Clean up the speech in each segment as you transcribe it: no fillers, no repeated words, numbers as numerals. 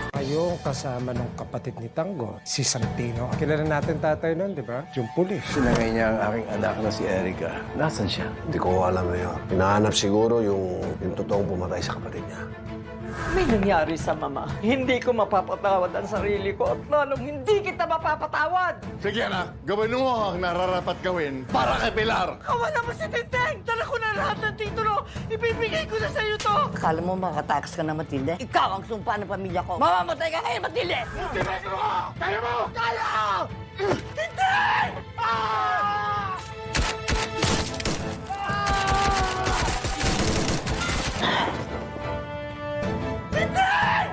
Kayo kasama ng kapatid ni Tango, si Santino. Kilala natin tatay nun, di ba? Yung pulis. Sinangay niya ang aking anak na si Erica. Nasaan siya? Hindi ko alam ngayon. Hinahanap siguro yung totoong pumatay sa kapatid niya. May nangyari sa mama. Hindi ko mapapatawad ang sarili ko at lalong hindi kita mapapatawad. Sige anak, gawin mo ang nararapat gawin para kay Pilar. Kawa naman si Tinteng! Dala ko na lahat ng titulo! Ibibigay ko na sa'yo to! Akala mo makatakas ka na, Matilde? Ikaw ang sumpa ng pamilya ko. Mamamatay ka ngayon, Matilde! Tinago mo! Kaya mo! Kaya! Tinteng! Ah! Tinteng!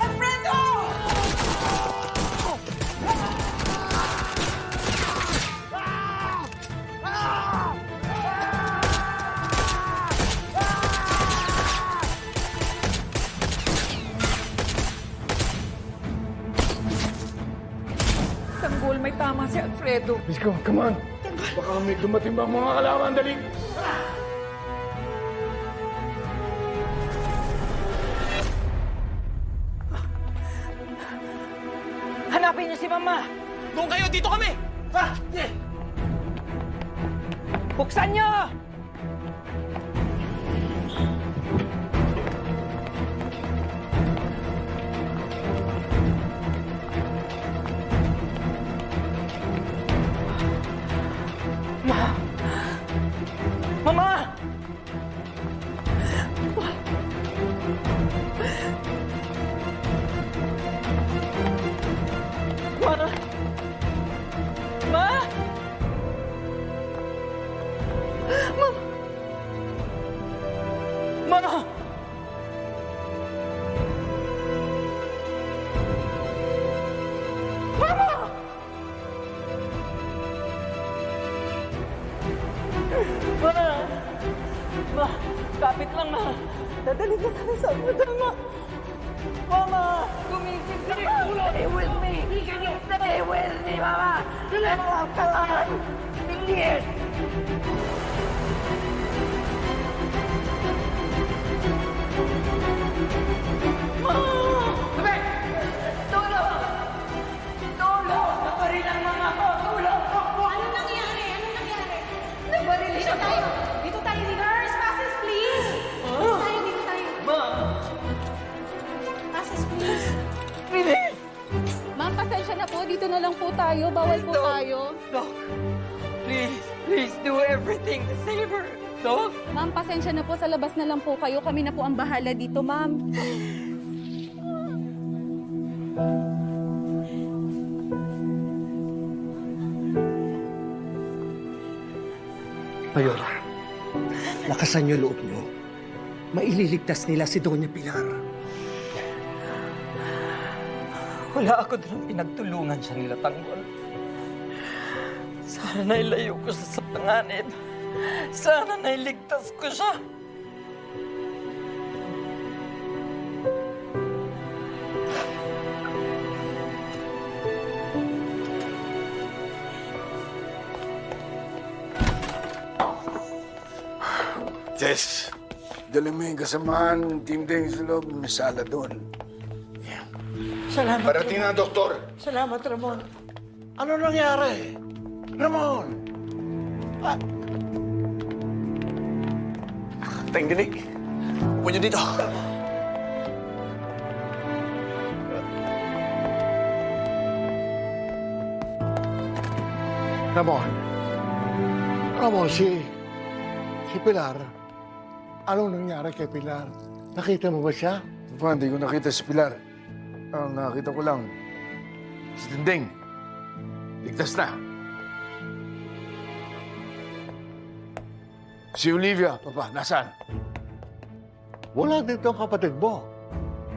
Alfredo! Tanggol, may tama si Alfredo. Let's go, come on. Baka may dumating bang mga kalaman, dali. Hanapin niyo si Mama! Doon kayo! Dito kami! Ha? Buksan niyo! Mama! Ma! Ma! Ma! Ma! Mama! Ma! Ma! Kapit lang, Ma! Dadali ka namin sa tama! Mama! Gumising ka rin! Stay with me! Stay with me, Mama! Mama, come on! Please! Sabi! Tulong! Tulong! Nabaril ang mama ko! Tulong! Ano nangyari? Ano nangyari? Nabaril Dito siya! tayo! Dito tayo! Nurse, passes, please! Dito tayo, dito tayo. Ma'am! Passes, please. Bilis! Ma'am, pasensya na po. Dito na lang po tayo. Bawal po Doc. tayo. Doc! Please do everything to save her! Doc! Ma'am, pasensya na po. Sa labas na lang po kayo. Kami na po ang bahala dito, ma'am. Mayor, lakasan niyo loob niyo. Maililigtas nila si Doña Pilar. Wala ako doon pinagtulungan siya nila, Tanggol. Sana nailayo ko sa sapanganib. Sana nailigtas ko siya. Tess, dali mo yung kasamahan ng Team Deng sa loob. May sala doon. Salamat, Parating na, Doktor. Salamat, Ramon. Ano nangyari? Ramon! Teng dinig. Upo niyo dito. Ramon. Ramon, si Pilar. Anong nangyari kay Pilar? Nakita mo ba siya? Hindi ko nakita si Pilar. Ang nakita ko lang, si Tinding. Ligtas na. Si Olivia, Papa, nasaan? Wala dito ang kapatid mo.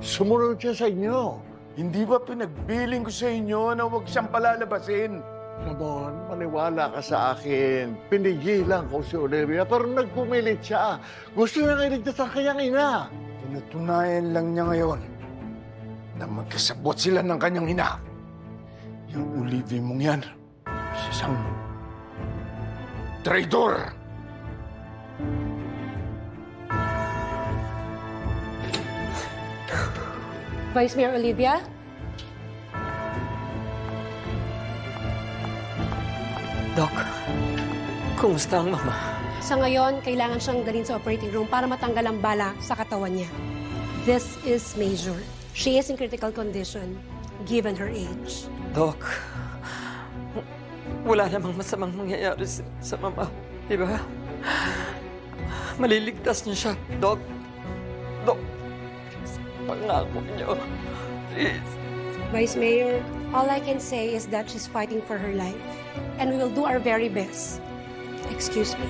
Sumunod siya sa inyo. Hindi ba pinagbiling ko sa inyo na huwag siyang palalabasin? Ramon, maniwala ka sa akin. Pinigilan ko si Olivia, pero nagpumilit siya. Gusto niya iligtas ang kanyang ina. Tinutunayan lang niya ngayon na magkasabot sila ng kanyang ina. Yung Olivia mong yan, isang traitor. Vice Mayor Olivia? Doc, kumusta ang mama? Sa ngayon, kailangan siyang dalhin sa operating room para matanggal ang bala sa katawan niya. This is major. She is in critical condition, given her age. Doc, wala namang masamang mangyayari sa mama, di ba? Maliligtas niyo siya, Doc. Doc, pangako niyo. Please. Vice Mayor, all I can say is that she's fighting for her life. And we will do our very best. Excuse me.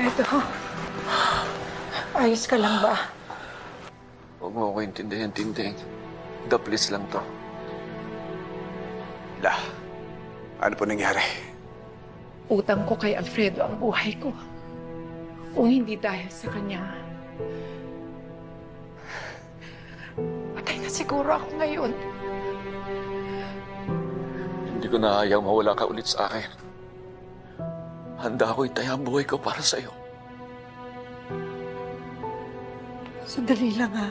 Edo, ayos ka lang ba? Huwag mo ako intindihin, Tinding. Please lang to. Ano po nangyari? Utang ko kay Alfredo ang buhay ko. Kung hindi dahil sa kanya, patay na siguro ako ngayon. Hindi ko na ayaw mawala ka ulit sa akin. Handa ko itaya ang buhay ko para sa'yo. Sandali lang ha.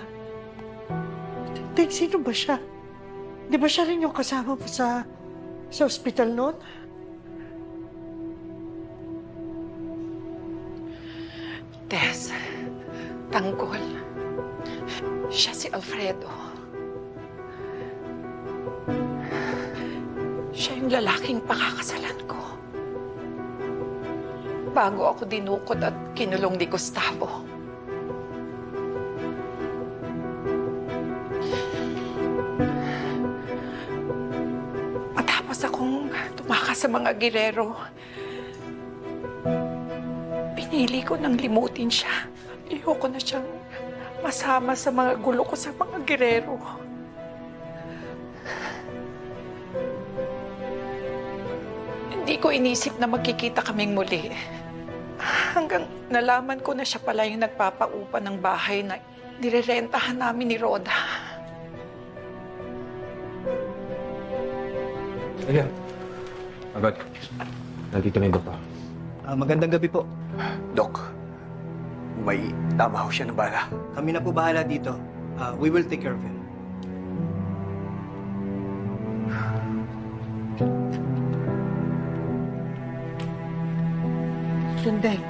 Tek, sino ba siya? Di ba siya rin yung kasama mo sa ospital noon? Tess, tanggol. Siya si Alfredo. Siya yung lalaking pakakasalan ko. Bago ako dinukot at kinulong ni Gustavo. Matapos akong tumakas sa mga girero, pinili ko nang limutin siya. Ayoko na siyang masama sa mga gulo ko sa mga girero. Hindi ko inisip na magkikita kaming muli. Hanggang nalaman ko na siya pala yung nagpapaupa ng bahay na nirerentahan namin ni Rhoda. Ayan. Agad. Nandito na yung doktor. Magandang gabi po. Dok, may tama ho siya ng bala. Kami na po bahala dito. We will take care of him. Tindeng.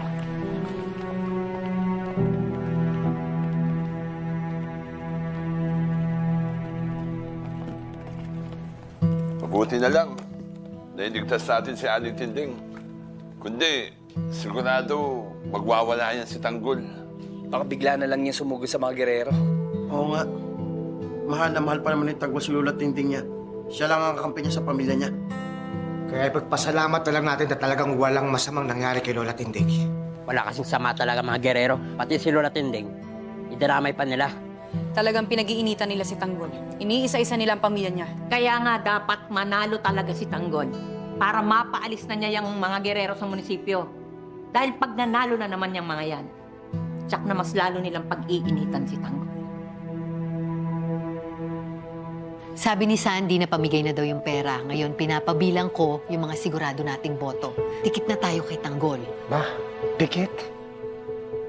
Mabuti na lang na iligtas natin si Aling Tinding. Kundi, sigurado magwawala yan si Tanggol. Baka bigla na lang niya sumugod sa mga gerero. Oo nga. Mahal na mahal pa naman yung Tanggol si Lola Tinding niya. Siya lang ang kakampi niya sa pamilya niya. Kaya ipagpasalamat na lang natin na talagang walang masamang nangyari kay Lola Tinding. Wala kasing sama talaga mga gerero. Pati si Lola Tinding, idaramay pa nila. Talagang pinag-iinitan nila si Tanggol. Iniisa-isa nila ang pamilya niya. Kaya nga dapat manalo talaga si Tanggol para mapaalis na niya yung mga gerero sa munisipyo. Dahil pag nanalo na naman yung mga yan, tsak na mas lalo nilang pag-iinitan si Tanggol. Sabi ni Sandy na pamigay na daw yung pera. Ngayon, pinapabilang ko yung mga sigurado nating boto. Dikit na tayo kay Tanggol. Ma, dikit?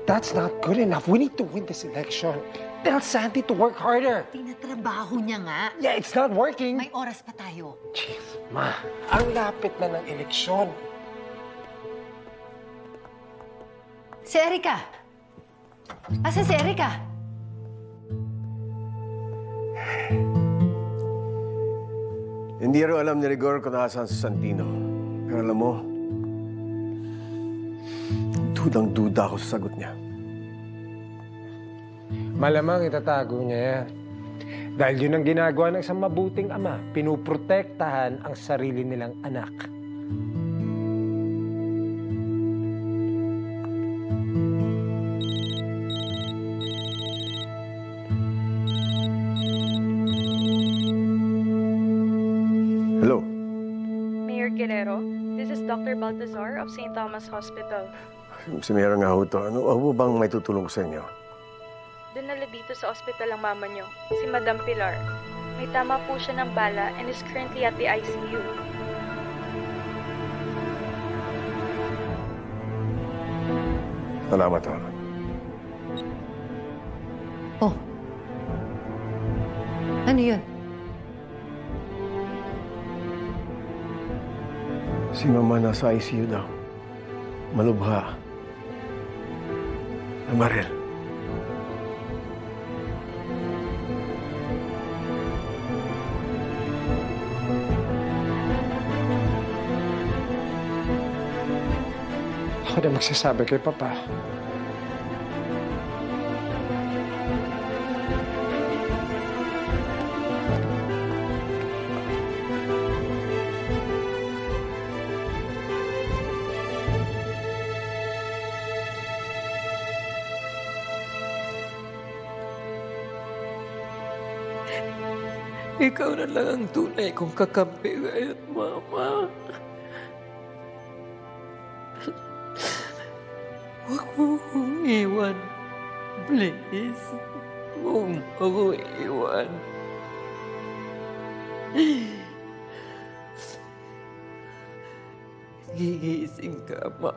That's not good enough. We need to win this election. Tell Sandy to work harder. Tinatrabaho niya nga. Yeah, it's not working. May oras pa tayo. Jeez, Ma, ang lapit na ng eleksyon. Si Erica! Asa si Erica? Hindi rin alam ni Rigor kung nasaan si Santino. Pero alam mo, dudang-duda ako sa sagot niya. Malamang itatago niya yan. Dahil yun ang ginagawa ng isang mabuting ama. Pinuprotektahan ang sarili nilang anak. Guerrero. This is Dr. Baltazar of St. Thomas Hospital. Si Mayor nga ho to. Ano bang may tutulong ko sa inyo? Dinala dito sa ospital ang mama niyo, si Madam Pilar. May tama po siya ng bala and is currently at the ICU. Salamat ho. Oh. Ano yun? Si Mama nasa ICU daw. Malubha. Nabaril. Ako na magsasabi kay Papa. Ikaw na lang ang tunay kong kakampi ngayon, Mama. Huwag mo akong iwan. Please. Huwag mo akong iwan. Gigising ka, Ma.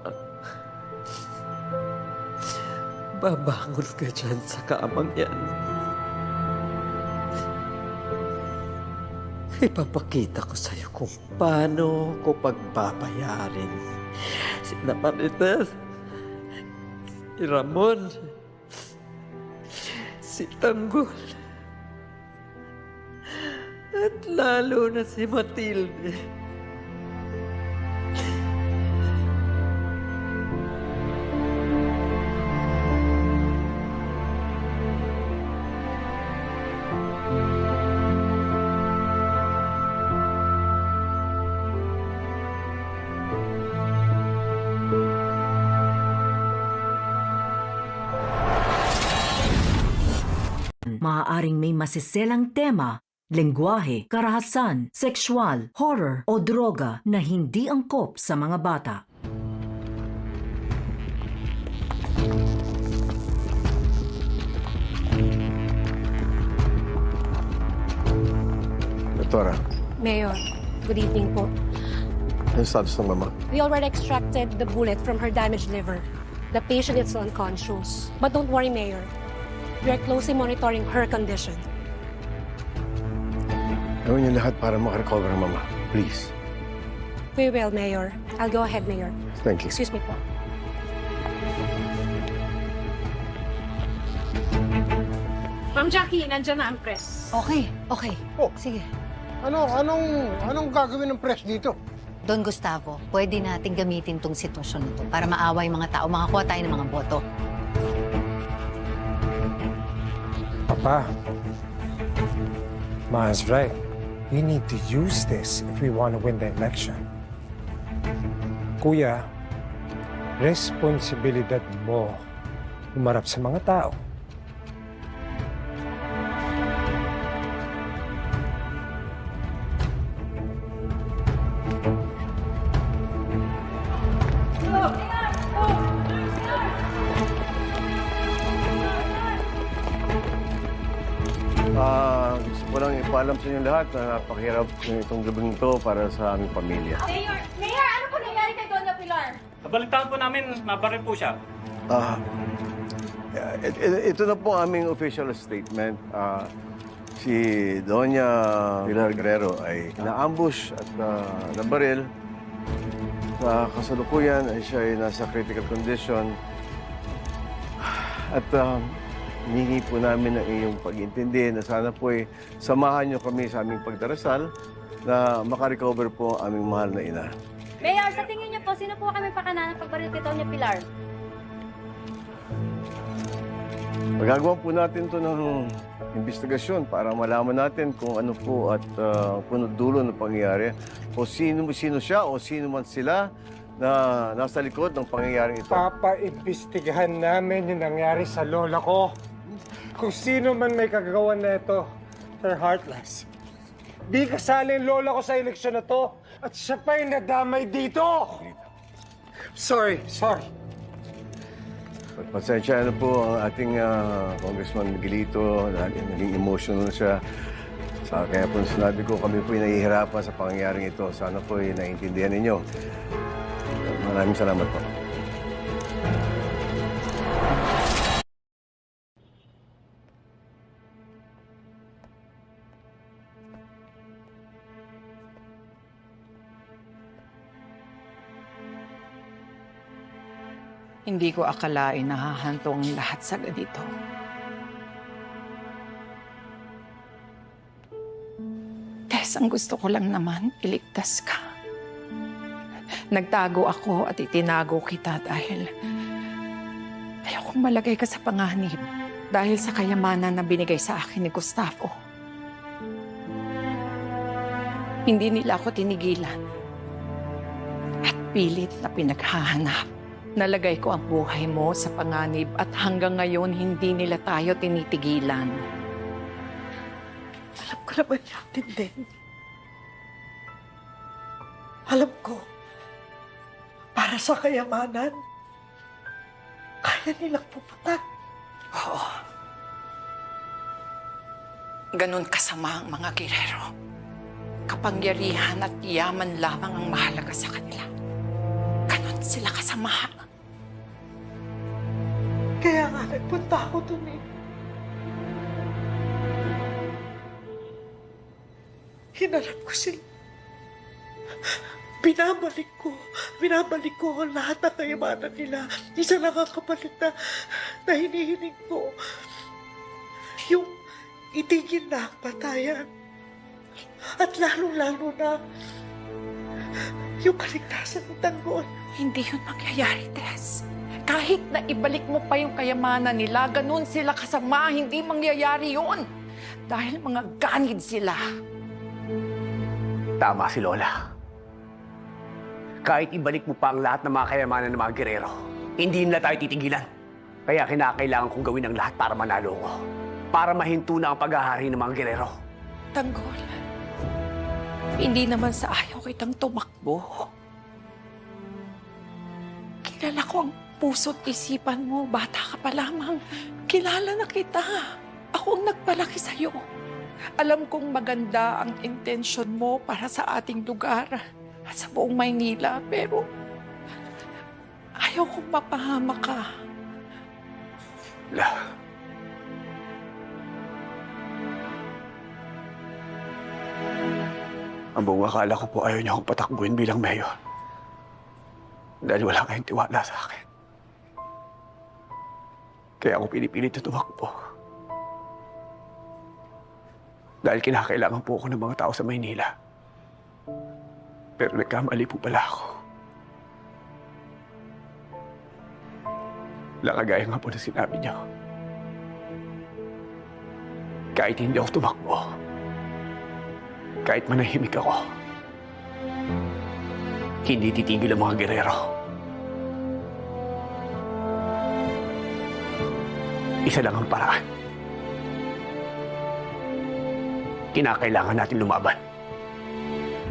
Babangon ka dyan sa kamang yan. Ipapakita ko sa'yo kung paano ko pagbabayarin si Marites, si Ramon, si Tanggol, at lalo na si Matilde. Maaaring may masiselang tema, lengguwahe, karahasan, sexual, horror o droga na hindi angkop sa mga bata. Doktora, Mayor, good evening po. ano status ng Mama? We already extracted the bullet from her damaged liver. The patient is unconscious. But don't worry, Mayor. We are closely monitoring her condition. Gawin niyo lahat para makarecover ang Mama. Please. We will, Mayor. I'll go ahead, Mayor. Thank you. Excuse me po. Ma'am Jackie, nandiyan na ang press. Okay. Oh. Sige. Anong gagawin ng press dito? Don Gustavo, pwede natin gamitin tong sitwasyon na to para maawa yung mga tao, makakuha tayo ng mga boto. Papa, Ma's right. We need to use this if we want to win the election. Kuya, responsibilidad mo umarap sa mga tao. Gusto ko lang ipaalam sa inyo lahat na napakahirap itong gabing ito para sa aming pamilya. Mayor, ano po nangyari kay Donna Pilar? Nabalitaan po namin, mabaril po siya. Ito na po aming official statement. Si Doña Pilar Guerrero ay na-ambush at nabaril. Sa kasalukuyan ay siya ay nasa critical condition. At hinihingi po namin ang iyong pag-intindi na sana po ay samahan niyo kami sa aming pagdarasal na makarecover po ang aming mahal na ina. Mayor, sa tingin niyo po, sino po kami pakana ng pagbaril kay Donna Pilar? Magagawa po natin ito ng investigasyon para malaman natin kung ano po at punot dulo ng pangyayari o sino siya o sino man sila na nasa likod ng pangyayaring ito. Papaimbestigahan namin yung nangyari sa lola ko. Kung sino man may kagagawan na ito, they're heartless. Di kasali yung lola ko sa eleksyon na to. At siya pa'y nadamay dito! Sorry. Pasensya na po ang ating Congressman Miguelito. Naging emotional siya. Kaya po sinabi ko, kami po'y nahihirapan sa pangyayaring ito. Sana po'y naiintindihan ninyo. Maraming salamat po. Hindi ko akalain na hahanto ang lahat sa ganito. Tess, ang gusto ko lang naman, iligtas ka. Nagtago ako at itinago kita dahil ayokong malagay ka sa panganib dahil sa kayamanan na binigay sa akin ni Gustavo. Hindi nila ako tinigilan at pilit na pinaghahanap. Nalagay ko ang buhay mo sa panganib at hanggang ngayon hindi nila tayo tinitigilan. Alam ko naman natin din. Alam ko, para sa kayamanan, kaya nilang pumatag. Oo. Ganun kasama ang mga girero. Kapangyarihan at yaman lamang ang mahalaga sa kanila. Ganun sila kasama. Kaya nga nagpunta ako dun eh. Hinarap ko sila. Binabalik ko ang lahat ng kayamanan nila. Isa lang ang kapalit na hinihiling ko. Yung itigil na ang patayan. At lalong-lalo na yung kaligtasan ng Tanggol. Hindi yun mangyayari, Tess. Kahit na ibalik mo pa yung kayamanan nila, ganun sila kasama, hindi mangyayari yun. Dahil mga ganid sila. Tama si Lola. Kahit ibalik mo pa ang lahat ng mga kayamanan ng mga gerero, hindi nila tayo titigilan. Kaya kinakailangan kong gawin ang lahat para manalo ko. Para mahinto na ang paghahari ng mga gerero. Tanggol, hindi naman sa ayaw kitang tumakbo. Kilala ko ang puso't isipan mo, bata ka pa lamang. Kilala na kita. Ako ang nagpalaki sa'yo. Alam kong maganda ang intensyon mo para sa ating lugar at sa buong Maynila, pero ayaw kong mapahama ka. Ang buong akala ko po ayaw niyo akong patakbuhin bilang mayor. Dahil wala kayong tiwala sa akin. Kaya ako pinipilit na tumakbo. Dahil kinakailangan po ako ng mga tao sa Maynila. Pero nagkamali po pala ako. Kagaya nga po na sinabi niyo. Kahit hindi ako tumakbo, kahit manahimik ako, hindi titigil ang mga gerero. Isa lang ang paraan. Kinakailangan natin lumaban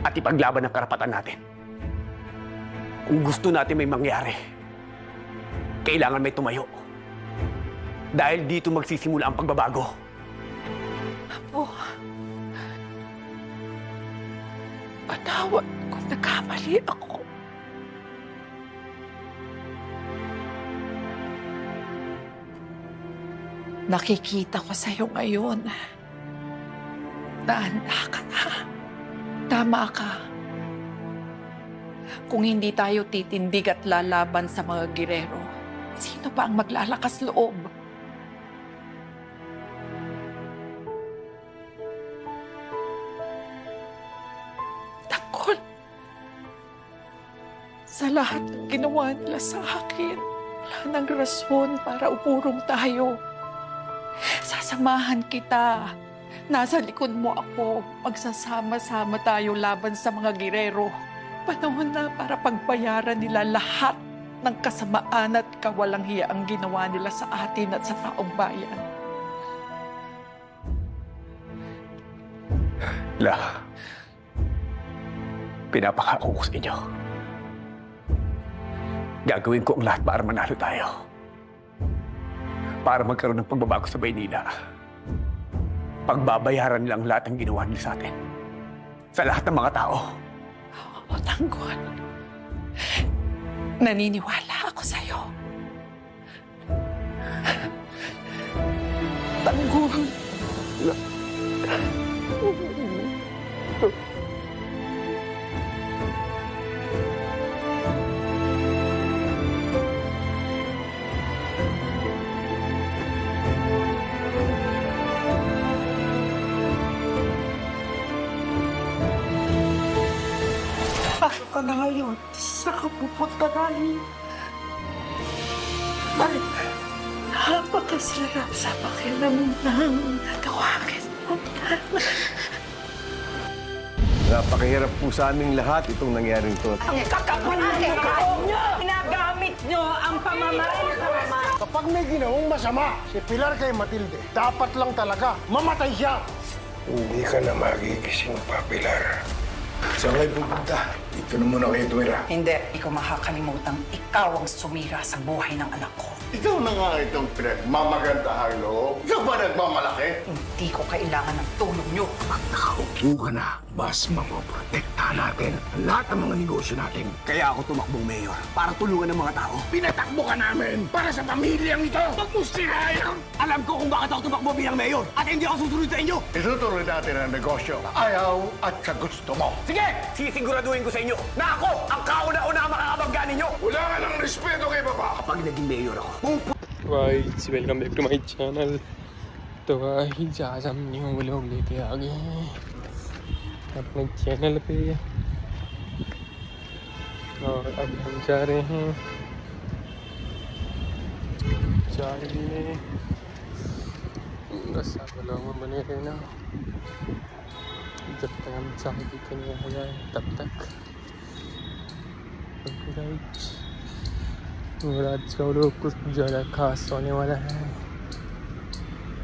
at ipaglaban ang karapatan natin. Kung gusto natin may mangyari, kailangan may tumayo. Dahil dito magsisimula ang pagbabago. Apo, patawad kung nagkamali ako. Nakikita ko sa'yo ngayon na handa ka na. Tama ka. Kung hindi tayo titindig at lalaban sa mga girero, sino pa ang maglalakas loob? Tanggol, sa lahat ng ginawa nila sa akin, wala nang rason para upurong tayo. Sasamahan kita. Nasa likod mo ako. Magsasama-sama tayo laban sa mga girero. Panahon na para pagbayaran nila lahat ng kasamaan at kawalang hiya ang ginawa nila sa atin at sa taong bayan. Pinapakako ko sa inyo. Gagawin ko ang lahat para manalo tayo. Para magkaroon ng pagbabago sa Maynila. Pagbabayaran nila ang lahat ng ginawa nila sa atin. Sa lahat ng mga tao. O, Tanggol. Naniniwala ako sa'yo. Tanggol. Paano ka na ngayon? Saan ka pupunta tayo? Bakit? Napakasarap sa pakiramdam. Natawagin mo na. Napakahirap po sa aming lahat itong nangyaring to. Ang kakapal nyo! Ginagamit nyo ang pamamaril sa mama. Kapag may ginawang masama si Pilar kay Matilde, dapat lang talaga mamatay siya. Hindi ka na magigising pa, Pilar. Saan kayo pupunta? Dito na muna kayo tumira. Hindi. Ikaw makakalimutang ikaw ang sumira sa buhay ng anak ko. Ikaw na nga itong pinagmamagandahang loob. Ikaw ba nagmamalaki? Hindi ko kailangan ng tulong nyo. Pag nakaupo ka na, mas mapoprotektahan natin ang lahat ng mga negosyo natin. Kaya ako tumakbong mayor para tulungan ng mga tao. Pinatakbo ka namin para sa pamilyang ito. Huwag mo sirayan! Alam ko kung bakit ako tumakbo bilang mayor at hindi ako susunod sa inyo. Itutuloy natin ang negosyo. Ayaw at sa gusto mo. Sige! Sisiguraduhin ko sa inyo na ako ang kauna-una ang makakabangga ninyo. Wala ka ng respeto kay Papa. Kapag naging mayor ako, guys welcome back to my channel. तो guys आज हम new vlog लेके आ गए हैं अपने चैनल पे और अब हम जा रहे हैं चाय पीने। बस आप व्लॉग में बने रहना जब तक हम चाय पी के नहीं आ जाए तब तक। और आज का लोग कुछ ज़्यादा खास होने वाला है।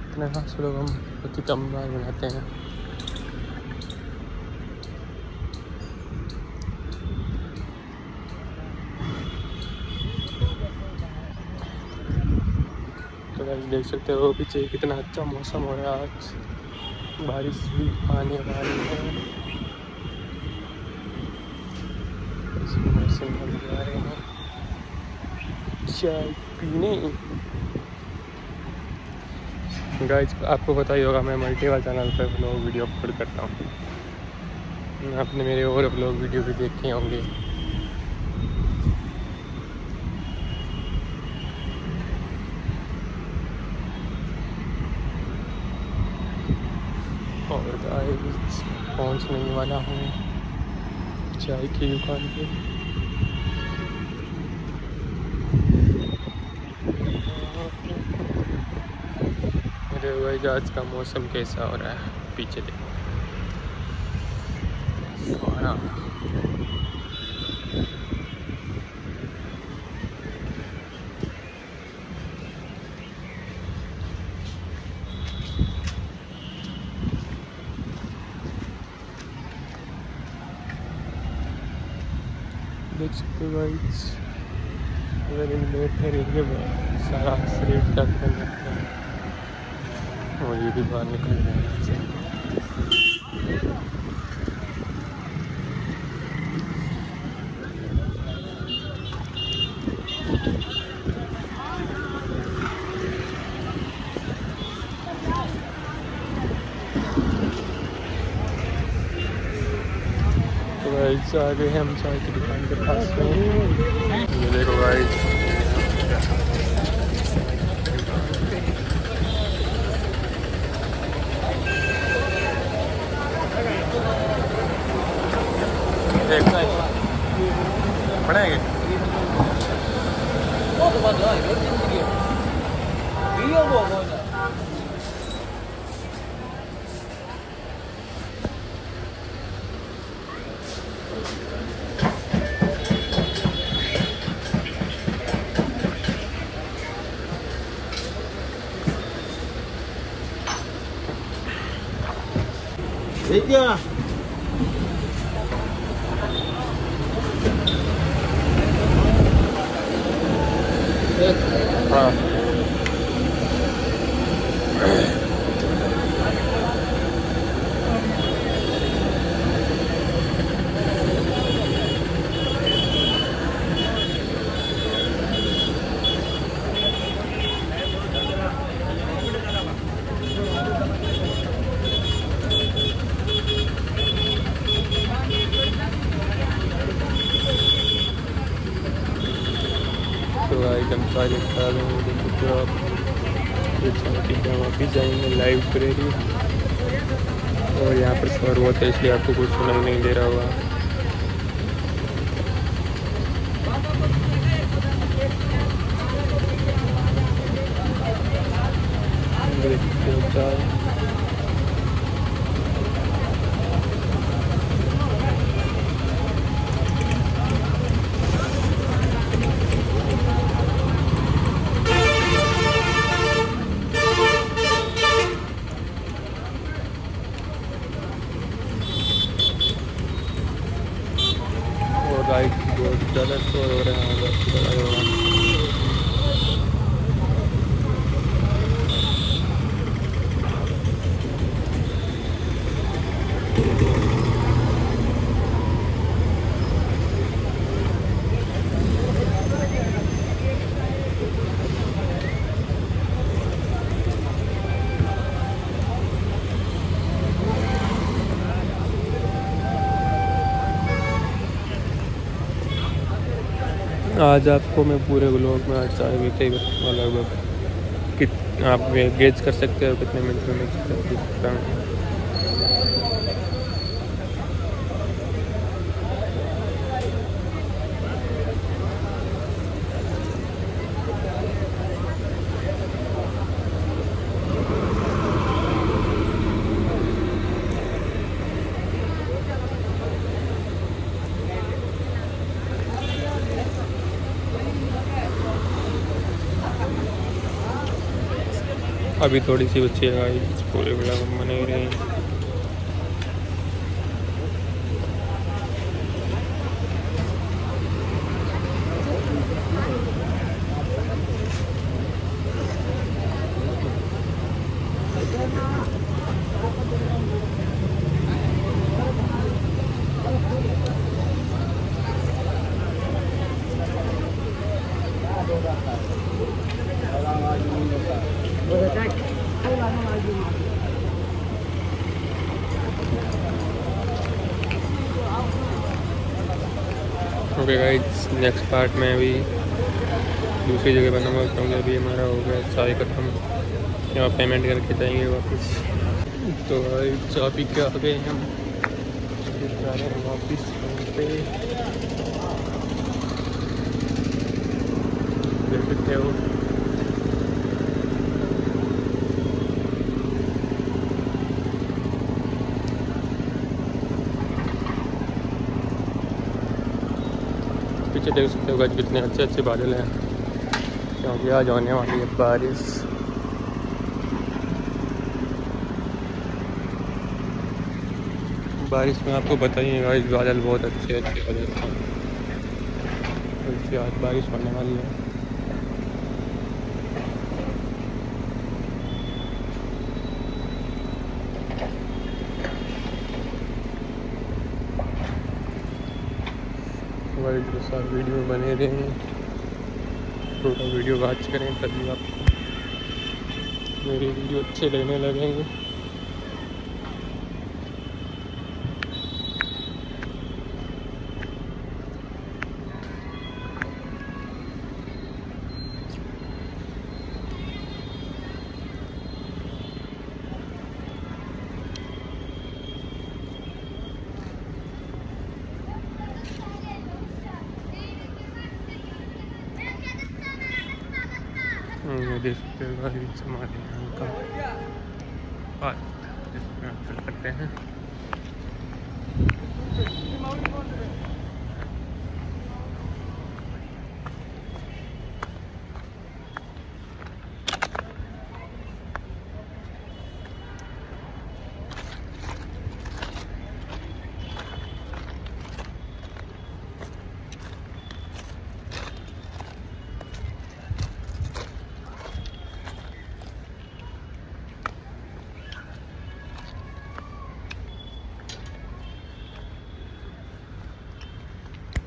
इतना खास लोग हम बहुत ही कम बार बनाते हैं। तो गाइस देख सकते हो पीछे कितना अच्छा मौसम हो रहा है। आज बारिश भी आने वाली है। इस मौसम में जा रहे हैं चाय पीने। गाइस आपको पता ही होगा मैं मल्टीपल चैनल पर व्लॉग वीडियो अपलोड करता हूँ। आपने मेरे और व्लॉग वीडियो भी देखे होंगे। और गाइस पहुँचने वाला हूँ चाय की दुकान पे। आज का मौसम कैसा हो रहा है पीछे देखो। देख सकते हो गाइस अगर इन एरिया में सारा स्ट्रीट तक बन जाता है और ये भी बाहर निकल रहे हैं। तो गाइस आ गए हम चाय की दुकान के पास में। ये देखो गाइस देखना है पड़ेंगे Wait ya. हाँ एकदम सारे खा रहे हैं। देखो तो आप ये चाहती हैं वापस जाएंगे लाइब्रेरी और यहाँ पर शोर हुआ था इसलिए आपको कुछ सुनाई नहीं दे रहा होगा। देखते हो चाय बाइक बहुत ज़्यादा शोर हो रहा है। आज आपको मैं पूरे व्लॉग में आज चाय पीते ही बताऊँगा लगभग कि आप गेज कर सकते हो कितने मिनट में मिक्स कर सकता हूँ। अभी थोड़ी सी बच्ची है गाइस, पूरे व्लॉग में बने रहे हैं। ओके गाइस, नेक्स्ट पार्ट में अभी दूसरी जगह बनाऊंगा क्योंकि अभी हमारा हो गया चाय खत्म। यहाँ पेमेंट करके जाएंगे वापस। तो चाय पी के आ गए हम, जा रहे हैं वापस पे। देख सकते हो पीछे देख सकते हो गाइस कितने अच्छे अच्छे बादल हैं क्योंकि आज होने वाली है बारिश। बारिश में आपको बताइए गाइस बादल बहुत अच्छे अच्छे बादल हैं, तो आज बारिश होने वाली है। हमारे जो सारे वीडियो बने रहें, पूरा वीडियो वॉच करें तभी आपको मेरे वीडियो अच्छे लगने लगेंगे। देख सकते हो गाइस हमारे यहाँ का पार्क जिसमें आप चल सकते हैं।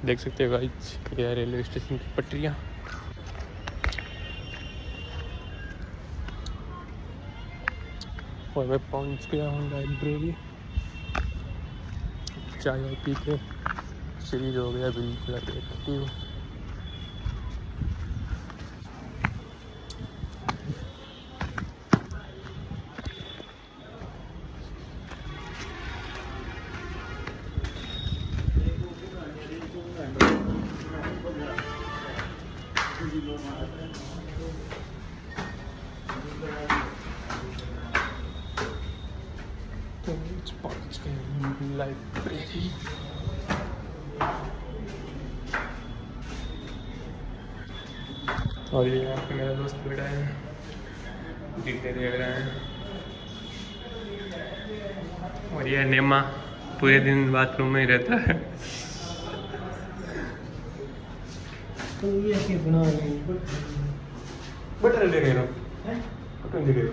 देख सकते हो गाइस, ये है रेलवे स्टेशन की पटरियाँ। और मैं पहुंच गया हूँ लाइब्रेरी। चाय वाय पी के सीरीज हो गया बिल्कुल एक्टिव। पहुंच गए लाइब्रेरी। और ये यहाँ पे मेरा दोस्त बैठा है, दिखते देख रहे हैं। और ये नेमा पूरे दिन बाथरूम में ही रहता है। तो ये ऐसे बना बटर ले रहे हो, बटर ले रहे हो।